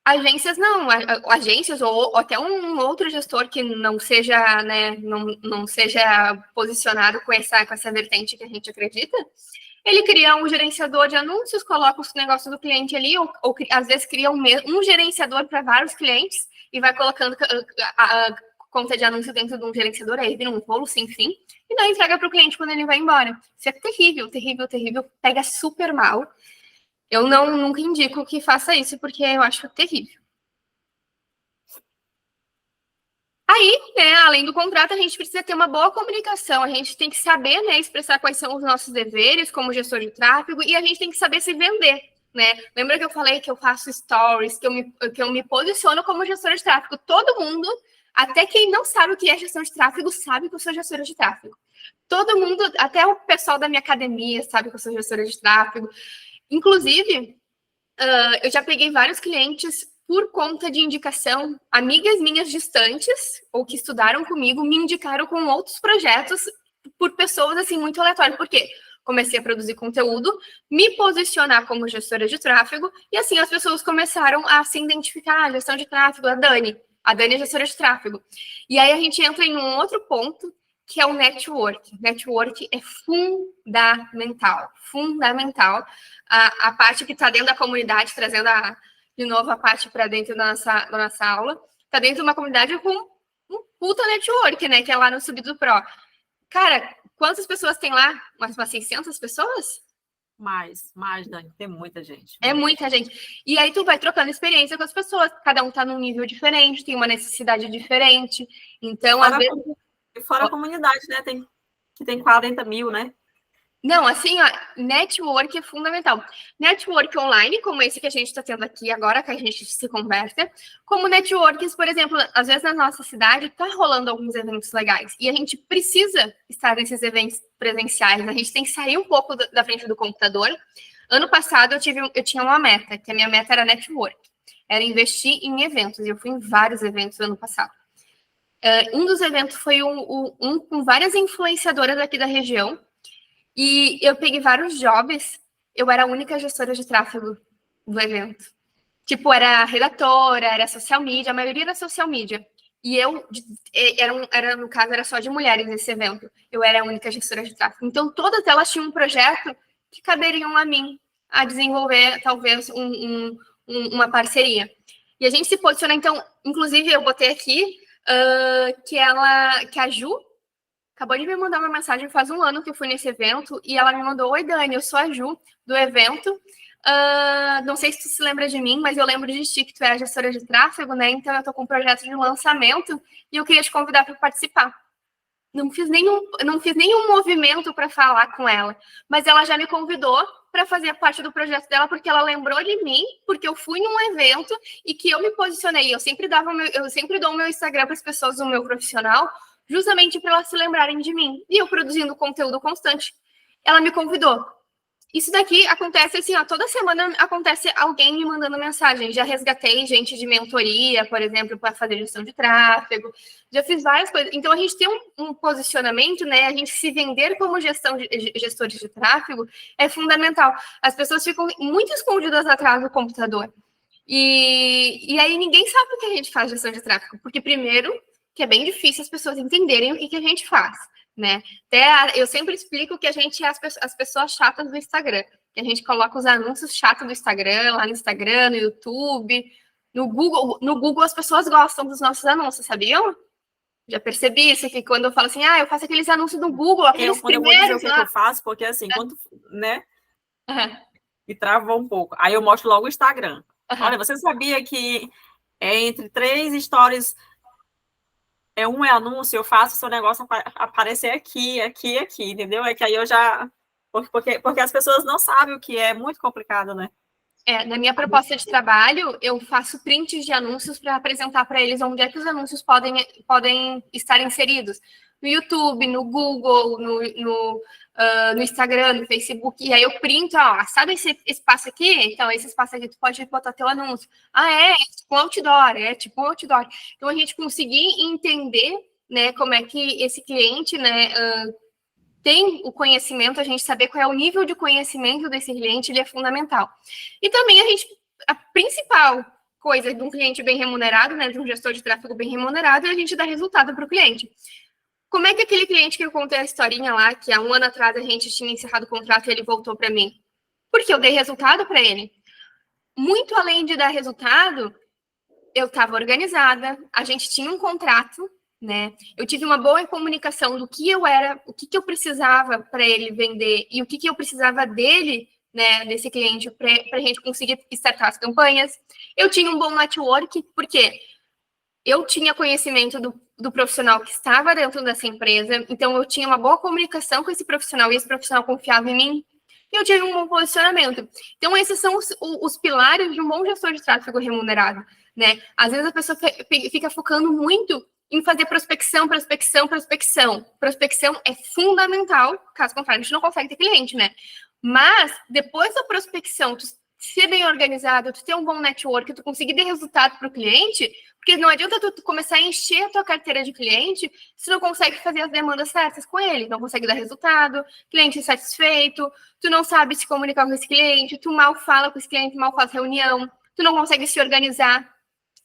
C: Agências não, agências ou até um outro gestor que não seja, né, não seja posicionado com essa vertente que a gente acredita, ele cria um gerenciador de anúncios, coloca os negócios do cliente ali, ou às vezes cria um gerenciador para vários clientes e vai colocando a conta de anúncio dentro de um gerenciador, aí vira um rolo sem fim, e não entrega para o cliente quando ele vai embora. Isso é terrível, terrível, terrível, pega super mal. Eu nunca indico que faça isso, porque eu acho terrível. Aí, né, além do contrato, a gente precisa ter uma boa comunicação, a gente tem que saber, né, expressar quais são os nossos deveres como gestor de tráfego, e a gente tem que saber se vender, né? Lembra que eu falei que eu faço stories, que eu me posiciono como gestora de tráfego? Todo mundo, até quem não sabe o que é gestão de tráfego, sabe que eu sou gestora de tráfego. Todo mundo, até o pessoal da minha academia sabe que eu sou gestora de tráfego. Inclusive, eu já peguei vários clientes por conta de indicação, amigas minhas distantes, ou que estudaram comigo, me indicaram com outros projetos por pessoas, assim, muito aleatórias. Por quê? Comecei a produzir conteúdo, me posicionar como gestora de tráfego, e assim as pessoas começaram a se identificar, gestão de tráfego, a Dani é gestora de tráfego. E aí a gente entra em um outro ponto, que é o network. Network é fundamental, fundamental. A parte que está dentro da comunidade, trazendo de novo a parte para dentro da nossa aula, está dentro de uma comunidade com um puta network, né, que é lá no Subido Pro. Cara, quantas pessoas tem lá? Umas 600 pessoas?
B: Mais, Dani, tem muita gente.
C: É muita gente. E aí tu vai trocando experiência com as pessoas, cada um tá num nível diferente, tem uma necessidade diferente. Então, às vezes...
B: Fora a comunidade, né? Que tem 40 mil, né?
C: Não, assim, ó, network é fundamental. Network online, como esse que a gente está tendo aqui agora, que a gente se conversa, como networks, por exemplo, às vezes na nossa cidade está rolando alguns eventos legais e a gente precisa estar nesses eventos presenciais, a gente tem que sair um pouco da frente do computador. Ano passado eu tinha uma meta, que a minha meta era network, era investir em eventos, e eu fui em vários eventos ano passado. Um dos eventos foi um com várias influenciadoras aqui da região, e eu peguei vários jobs, eu era a única gestora de tráfego do evento. Tipo, era redatora, era social media, a maioria era social media. E eu, no caso, era só de mulheres esse evento. Eu era a única gestora de tráfego. Então, todas elas tinham um projeto que caberiam a mim, a desenvolver, talvez, uma parceria. E a gente se posiciona, então, inclusive eu botei aqui que a Ju acabou de me mandar uma mensagem faz um ano que eu fui nesse evento, e ela me mandou: oi, Dani, eu sou a Ju, do evento. Não sei se tu se lembra de mim, mas eu lembro de ti, que tu é a gestora de tráfego, né? Então eu tô com um projeto de lançamento e eu queria te convidar para participar. Não fiz nenhum movimento para falar com ela, mas ela já me convidou para fazer parte do projeto dela, porque ela lembrou de mim, porque eu fui num evento e que eu me posicionei. Eu sempre dou o meu Instagram para as pessoas do meu profissional, justamente para elas se lembrarem de mim. E eu produzindo conteúdo constante. Ela me convidou. Isso daqui acontece assim, ó, toda semana acontece alguém me mandando mensagem. Já resgatei gente de mentoria, por exemplo, para fazer gestão de tráfego. Já fiz várias coisas. Então, a gente tem um posicionamento, né? A gente se vender como gestores de tráfego é fundamental. As pessoas ficam muito escondidas atrás do computador. E aí ninguém sabe o que a gente faz de gestão de tráfego. Porque, primeiro, que é bem difícil as pessoas entenderem o que a gente faz, né? Até eu sempre explico que a gente é as pessoas chatas do Instagram, que a gente coloca os anúncios chatos do Instagram, lá no Instagram, no YouTube, no Google as pessoas gostam dos nossos anúncios, sabiam? Já percebi isso, que quando eu falo assim, eu faço aqueles anúncios no Google, aqueles
B: quando
C: primeiros...
B: eu vou dizer o que eu faço, porque assim, quando, né,
C: Uhum.
B: me travou um pouco, aí eu mostro logo o Instagram.
C: Uhum.
B: Olha, você sabia que entre 3 stories... um é anúncio, eu faço o seu negócio aparecer aqui, entendeu? É que aí eu já... Porque as pessoas não sabem o que é muito complicado, né?
C: Na minha proposta de trabalho, eu faço prints de anúncios para apresentar para eles onde é que os anúncios podem estar inseridos. No YouTube, no Google, no Instagram, no Facebook. E aí eu printo, sabe esse espaço aqui? Então, esse espaço aqui tu pode botar teu anúncio. É tipo um outdoor. Então, a gente conseguir entender, né, como é que esse cliente, né, tem o conhecimento, a gente saber qual é o nível de conhecimento desse cliente, ele é fundamental. E também a principal coisa de um cliente bem remunerado, né, de um gestor de tráfego bem remunerado, é a gente dar resultado para o cliente. Como é que aquele cliente que eu contei a historinha lá, que há um ano atrás a gente tinha encerrado o contrato e ele voltou para mim? Porque eu dei resultado para ele. Muito além de dar resultado, eu estava organizada, a gente tinha um contrato, né? Eu tive uma boa comunicação do que eu era, o que eu precisava para ele vender e o que eu precisava dele, né, desse cliente, para a gente conseguir startar as campanhas. Eu tinha um bom network, porque eu tinha conhecimento do profissional que estava dentro dessa empresa, então eu tinha uma boa comunicação com esse profissional e esse profissional confiava em mim. E eu tive um bom posicionamento. Então, esses são os pilares de um bom gestor de tráfego remunerado, né? Às vezes a pessoa fica focando muito em fazer prospecção. Prospecção é fundamental, caso contrário, a gente não consegue ter cliente, né? Mas, depois da prospecção, tu ser bem organizado, tu ter um bom network, tu conseguir dar resultado para o cliente, porque não adianta tu começar a encher a tua carteira de cliente se não consegue fazer as demandas certas com ele, não consegue dar resultado, cliente insatisfeito, tu não sabe se comunicar com esse cliente, tu mal fala com esse cliente, mal faz reunião, tu não consegue se organizar,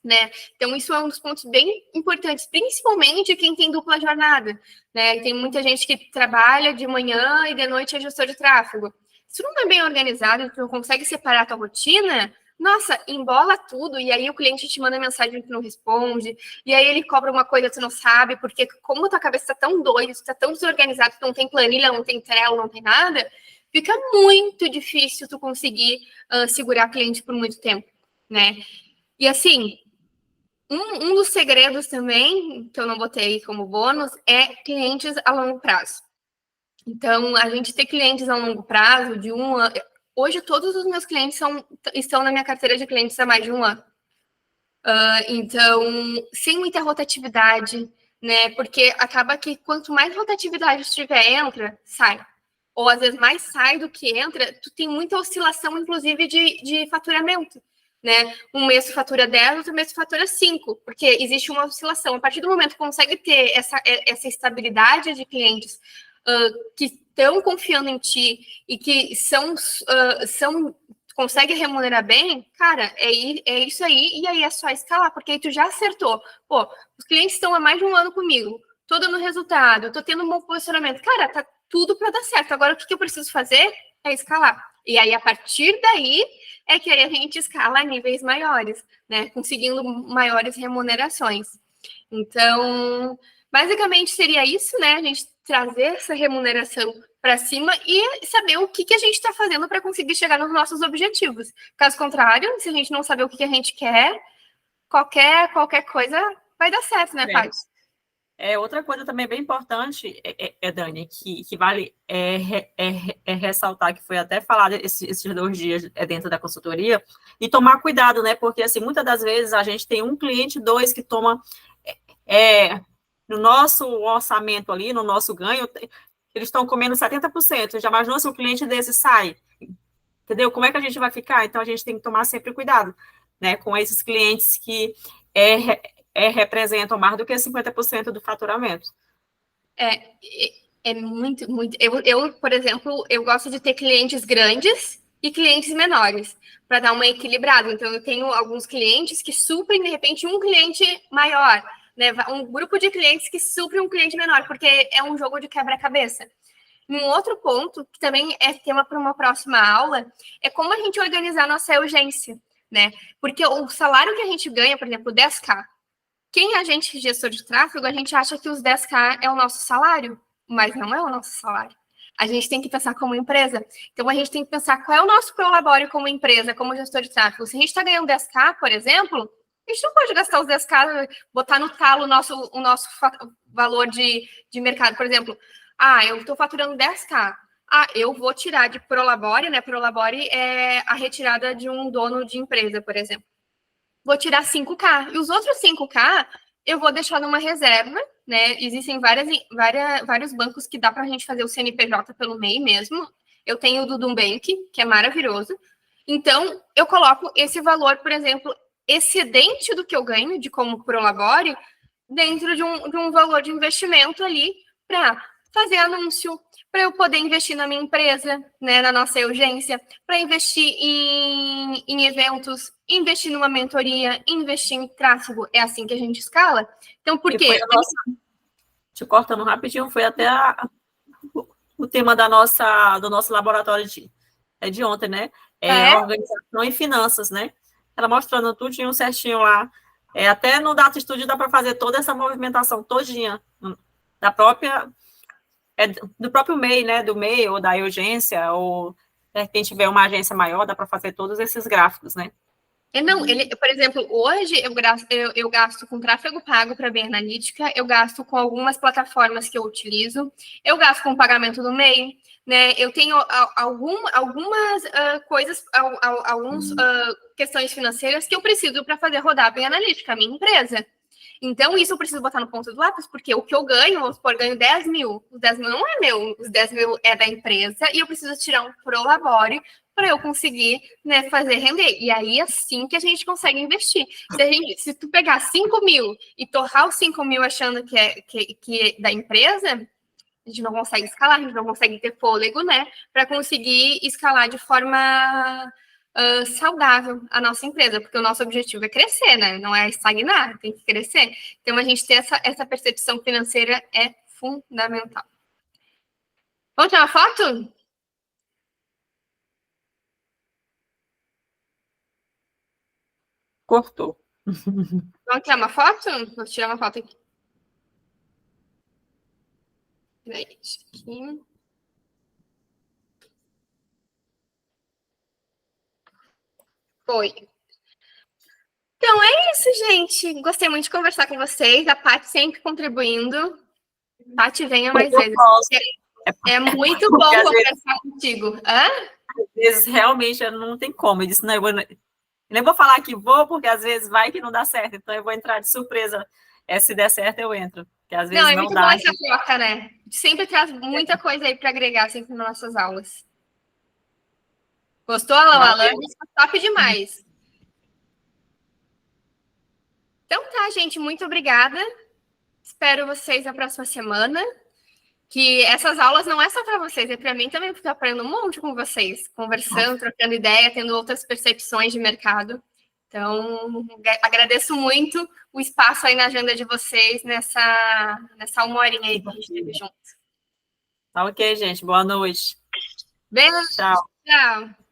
C: né? Então, isso é um dos pontos bem importantes, principalmente quem tem dupla jornada, né? Tem muita gente que trabalha de manhã e de noite é gestor de tráfego. Se tu não é bem organizado, tu não consegue separar a tua rotina, nossa, embola tudo, e aí o cliente te manda mensagem que tu não responde, e aí ele cobra uma coisa que tu não sabe, porque como tua cabeça tá tão doida, tu tá tão desorganizado, tu não tem planilha, não tem Trello, não tem nada, fica muito difícil tu conseguir segurar cliente por muito tempo, né? E assim, um dos segredos também, que eu não botei como bônus, é clientes a longo prazo. Então, a gente ter clientes a longo prazo, de 1 ano... Hoje, todos os meus clientes estão na minha carteira de clientes há mais de 1 ano. Então, sem muita rotatividade, né? Porque acaba que quanto mais rotatividade tiver, entra, sai. Ou, às vezes, mais sai do que entra, tu tem muita oscilação, inclusive, de faturamento, né? Um mês tu fatura 10, outro mês tu fatura 5, porque existe uma oscilação. A partir do momento que consegue ter essa estabilidade de clientes que estão confiando em ti e que consegue remunerar bem, cara, é isso aí, e aí é só escalar, porque aí tu já acertou. Pô, os clientes estão há mais de 1 ano comigo, tô dando resultado, tô tendo um bom posicionamento. Cara, tá tudo para dar certo. Agora, o que eu preciso fazer é escalar. E aí, a partir daí, é que aí a gente escala a níveis maiores, né? Conseguindo maiores remunerações. Então, basicamente seria isso, né? A gente trazer essa remuneração para cima e saber o que a gente está fazendo para conseguir chegar nos nossos objetivos. Caso contrário, se a gente não saber o que a gente quer, qualquer coisa vai dar certo, né, Paty?
B: Outra coisa também bem importante, Dani, que vale ressaltar, que foi até falado esses 2 dias dentro da consultoria, e tomar cuidado, né? Porque, assim, muitas das vezes a gente tem um cliente, 2 que toma no nosso orçamento ali, no nosso ganho, eles estão comendo 70%. Já imaginou se um cliente desse sai? Entendeu? Como é que a gente vai ficar? Então, a gente tem que tomar sempre cuidado, né? Com esses clientes que representam mais do que 50% do faturamento.
C: É muito, muito. Eu, por exemplo, eu gosto de ter clientes grandes e clientes menores, para dar uma equilibrada. Então, eu tenho alguns clientes que suprem, de repente, um cliente maior, né? Um grupo de clientes que suprem um cliente menor, porque é um jogo de quebra-cabeça. Um outro ponto, que também é tema para uma próxima aula, é como a gente organizar a nossa urgência, né? Porque o salário que a gente ganha, por exemplo, 10K, quem é a gente, gestor de tráfego, a gente acha que os 10K é o nosso salário, mas não é o nosso salário. A gente tem que pensar como empresa. Então, a gente tem que pensar qual é o nosso prolabore como empresa, como gestor de tráfego. Se a gente está ganhando 10K, por exemplo, a gente não pode gastar os 10K, botar no talo o nosso valor de mercado. Por exemplo, eu estou faturando 10K. Eu vou tirar de prolabore, né? Prolabore é a retirada de um dono de empresa, por exemplo. Vou tirar 5K. E os outros 5K eu vou deixar numa reserva, né? Existem vários bancos que dá para a gente fazer o CNPJ pelo MEI mesmo. Eu tenho o do Nubank, que é maravilhoso. Então, eu coloco esse valor, por exemplo, excedente do que eu ganho de como prolabore, dentro de um valor de investimento ali para fazer anúncio, para eu poder investir na minha empresa, né, na nossa urgência, para investir em eventos, investir numa mentoria, investir em tráfego. É assim que a gente escala. Então, por quê?
B: Te cortando rapidinho, foi até o tema do nosso laboratório de ontem, né? Organização e finanças, né? Ela mostrando tudinho certinho lá. Até no Data Studio dá para fazer toda essa movimentação todinha da própria... do próprio MEI, né? Do MEI ou da urgência, ou quem tiver uma agência maior, dá para fazer todos esses gráficos, né?
C: Por exemplo, hoje eu gasto com tráfego pago para BR Analítica, eu gasto com algumas plataformas que eu utilizo, eu gasto com pagamento do MEI, né? Eu tenho algumas coisas, algumas questões financeiras que eu preciso para fazer rodar a BR Analítica, a minha empresa. Então, isso eu preciso botar no ponto do lápis, porque o que eu ganho, vamos supor, ganho 10 mil. Os 10 mil não é meu, os 10 mil é da empresa, e eu preciso tirar um prolabore para eu conseguir, né, fazer render. E aí, assim que a gente consegue investir. Se tu pegar 5 mil e torrar os 5 mil achando que é da empresa, a gente não consegue escalar, a gente não consegue ter fôlego, né, para conseguir escalar de forma saudável a nossa empresa, porque o nosso objetivo é crescer, né? Não é estagnar, tem que crescer. Então, a gente ter essa percepção financeira é fundamental. Vamos tirar uma foto?
B: Cortou.
C: Vamos tirar uma foto? Vou tirar uma foto aqui. Aqui. Foi. Então, é isso, gente. Gostei muito de conversar com vocês. A Paty sempre contribuindo. Paty, venha mais vezes. É muito bom conversar contigo.
B: Às vezes, realmente, não tem como. Eu disse, não, eu nem vou falar que vou, porque às vezes vai que não dá certo. Então, eu vou entrar de surpresa. Se der certo, eu entro. Porque às vezes não
C: muito
B: dá.
C: Bom essa troca, né? Sempre traz muita coisa aí para agregar sempre nas nossas aulas. Gostou, Alan? Top demais. Então tá, gente, muito obrigada. Espero vocês na próxima semana. Que essas aulas não é só para vocês, é para mim também, porque eu aprendo um monte com vocês, conversando, trocando ideia, tendo outras percepções de mercado. Então, agradeço muito o espaço aí na agenda de vocês nessa 1 horinha aí que a gente teve junto.
B: Tá ok, gente. Boa noite.
C: Beijo.
B: Tchau.
C: Tchau.